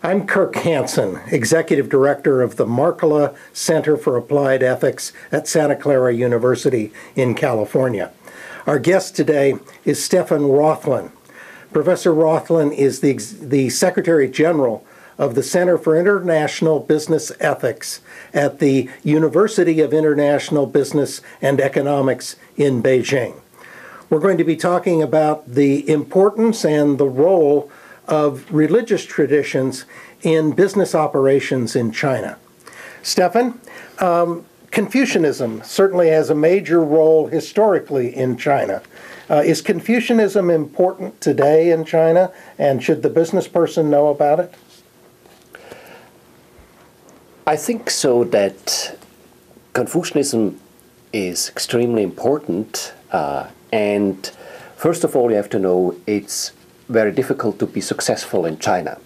I'm Kirk Hansen, Executive Director of the Markkula Center for Applied Ethics at Santa Clara University in California. Our guest today is Stefan Rothlin. Professor Rothlin is the Secretary General of the Center for International Business Ethics at the University of International Business and Economics in Beijing. We're going to be talking about the importance and the role of religious traditions in business operations in China. Stefan, Confucianism certainly has a major role historically in China. Is Confucianism important today in China, and should the business person know about it? I think so that Confucianism is extremely important, and first of all you have to know it's very difficult to be successful in China.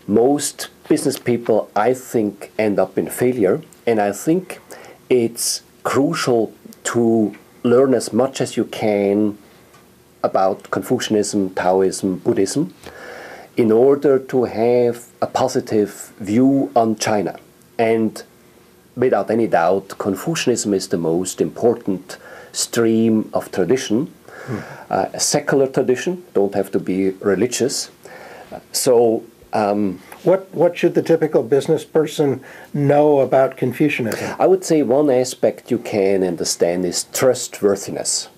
Most business people, I think, end up in failure, and I think it's crucial to learn as much as you can about Confucianism, Taoism, Buddhism, in order to have a positive view on China. And without any doubt, Confucianism is the most important stream of tradition. A secular tradition, don't have to be religious. What should the typical business person know about Confucianism? I would say one aspect you can understand is trustworthiness.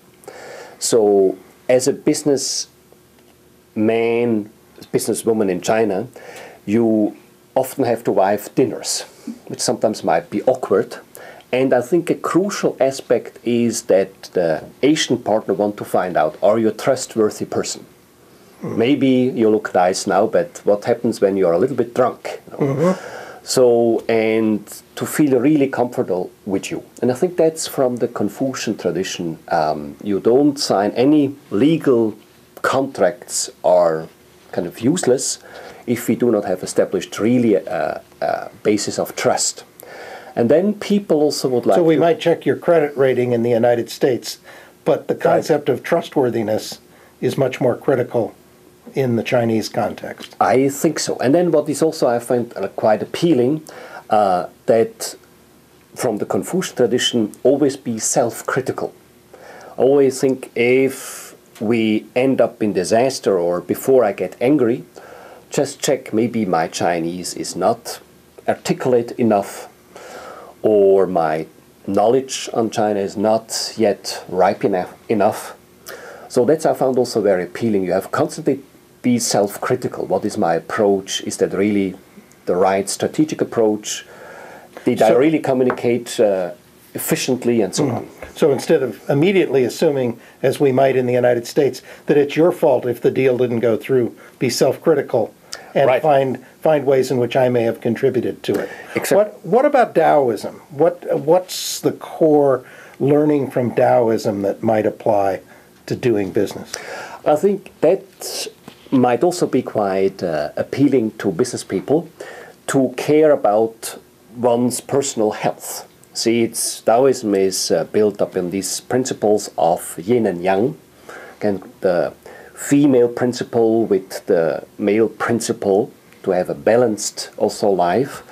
So as a businessman, businesswoman in China, you often have to wife dinners, which sometimes might be awkward. And I think a crucial aspect is that the Asian partner wants to find out, are you a trustworthy person? Maybe you look nice now, but what happens when you're a little bit drunk? You know? So, and to feel really comfortable with you. And I think that's from the Confucian tradition. You don't sign any legal contracts are kind of useless if we do not have established really a basis of trust. And then people also would like So we might check your credit rating in the United States, but the concept of trustworthiness is much more critical in the Chinese context. I think so. And then what is also, I find quite appealing, that from the Confucian tradition, always be self-critical. Always think if we end up in disaster or before I get angry, just check maybe my Chinese is not articulate enough, or my knowledge on China is not yet ripe enough. So that's I found also very appealing. You have constantly be self-critical. What is my approach? Is that really the right strategic approach? Did I really communicate efficiently and so on? So instead of immediately assuming, as we might in the United States, that it's your fault if the deal didn't go through, be self-critical and find ways in which I may have contributed to it. What about Taoism? What's the core learning from Taoism that might apply to doing business? I think that might also be quite appealing to business people to care about one's personal health. See, Taoism is built up in these principles of yin and yang, and the female principle with the male principle to have a balanced also life.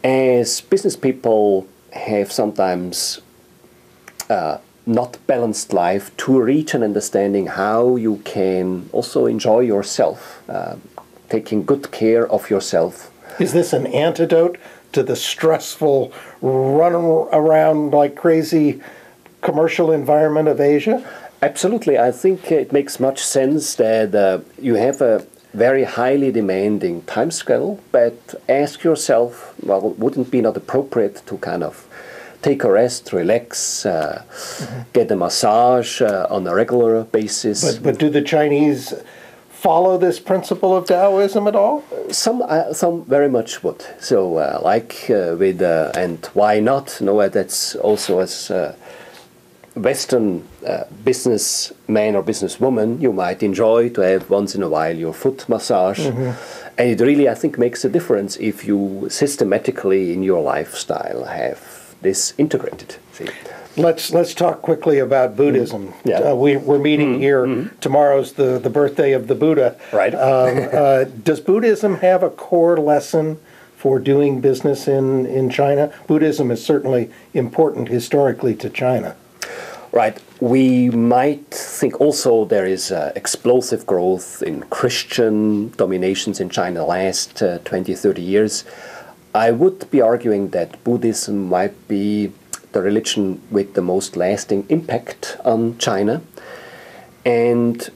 As business people have sometimes not balanced life, to reach an understanding how you can also enjoy yourself, taking good care of yourself. Is this an antidote to the stressful run around like crazy commercial environment of Asia? Absolutely. I think it makes much sense that you have a very highly demanding time schedule, but ask yourself, well, wouldn't it be not appropriate to kind of take a rest, relax, get a massage on a regular basis? But do the Chinese follow this principle of Taoism at all? Some very much would. So and why not? No, that's also as Western businessman or businesswoman, you might enjoy to have once in a while your foot massage. And it really, I think, makes a difference if you systematically in your lifestyle have this integrated. See? Let's talk quickly about Buddhism. Yeah. We're meeting here. Tomorrow's the birthday of the Buddha. Right. Does Buddhism have a core lesson for doing business in China? Buddhism is certainly important historically to China. Right. We might think also there is explosive growth in Christian dominations in China the last 20, 30 years. I would be arguing that Buddhism might be the religion with the most lasting impact on China, and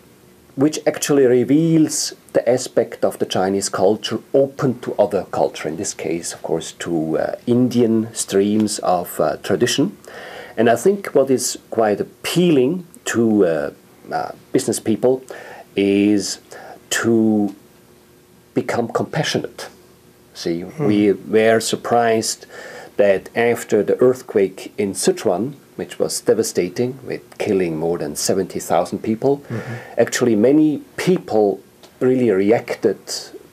which actually reveals the aspect of the Chinese culture open to other culture, in this case, of course, to Indian streams of tradition. And I think what is quite appealing to business people is to become compassionate. See, we were surprised that after the earthquake in Sichuan, which was devastating, with killing more than 70,000 people, actually many people really reacted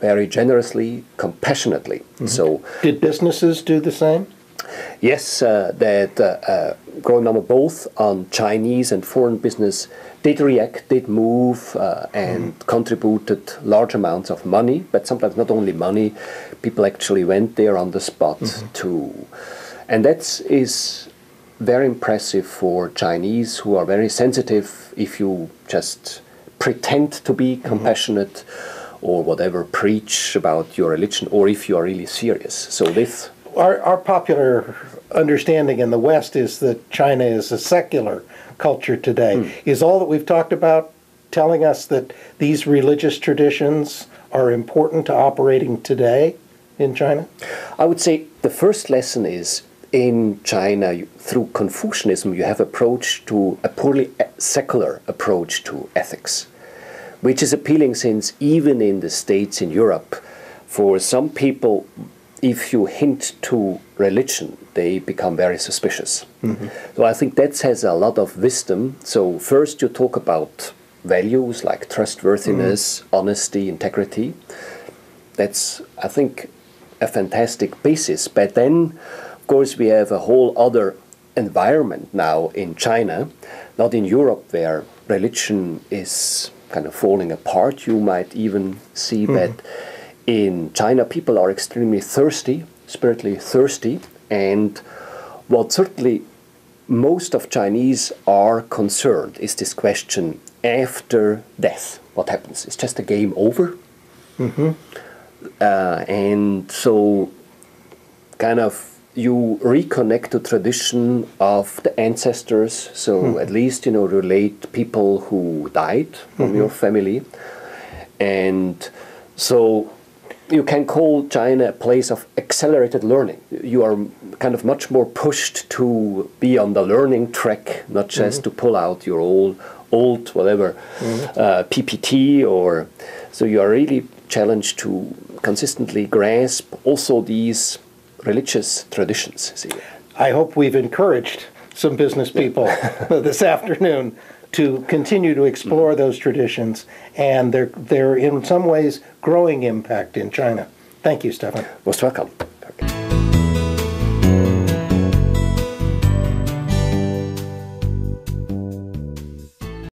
very generously, compassionately. So, did businesses do the same? Yes, that growing number both on Chinese and foreign business did react, did move, and contributed large amounts of money, but sometimes not only money, people actually went there on the spot too. And that is very impressive for Chinese, who are very sensitive if you just pretend to be compassionate or whatever, preach about your religion, or if you are really serious. So this... Our popular understanding in the West is that China is a secular culture today. Is all that we've talked about telling us that these religious traditions are important to operating today in China? I would say the first lesson is in China, through Confucianism, you have approach to a purely secular approach to ethics, which is appealing since even in the States, in Europe, for some people, if you hint to religion, they become very suspicious. So I think that has a lot of wisdom. So first you talk about values like trustworthiness, honesty, integrity. That's, I think, a fantastic basis. But then, of course, we have a whole other environment now in China, not in Europe, where religion is kind of falling apart. You might even see that in China, people are extremely thirsty, spiritually thirsty, and what certainly most of Chinese are concerned is this question, after death, what happens? Is just the game over? And so kind of you reconnect to tradition of the ancestors, so at least, you know, relate people who died from your family. And so you can call China a place of accelerated learning. You are kind of much more pushed to be on the learning track, not just to pull out your old whatever PPT, or so you are really challenged to consistently grasp also these religious traditions. See? I hope we've encouraged some business people this afternoon to continue to explore those traditions and their in some ways growing impact in China. Thank you, Stefan. Most welcome.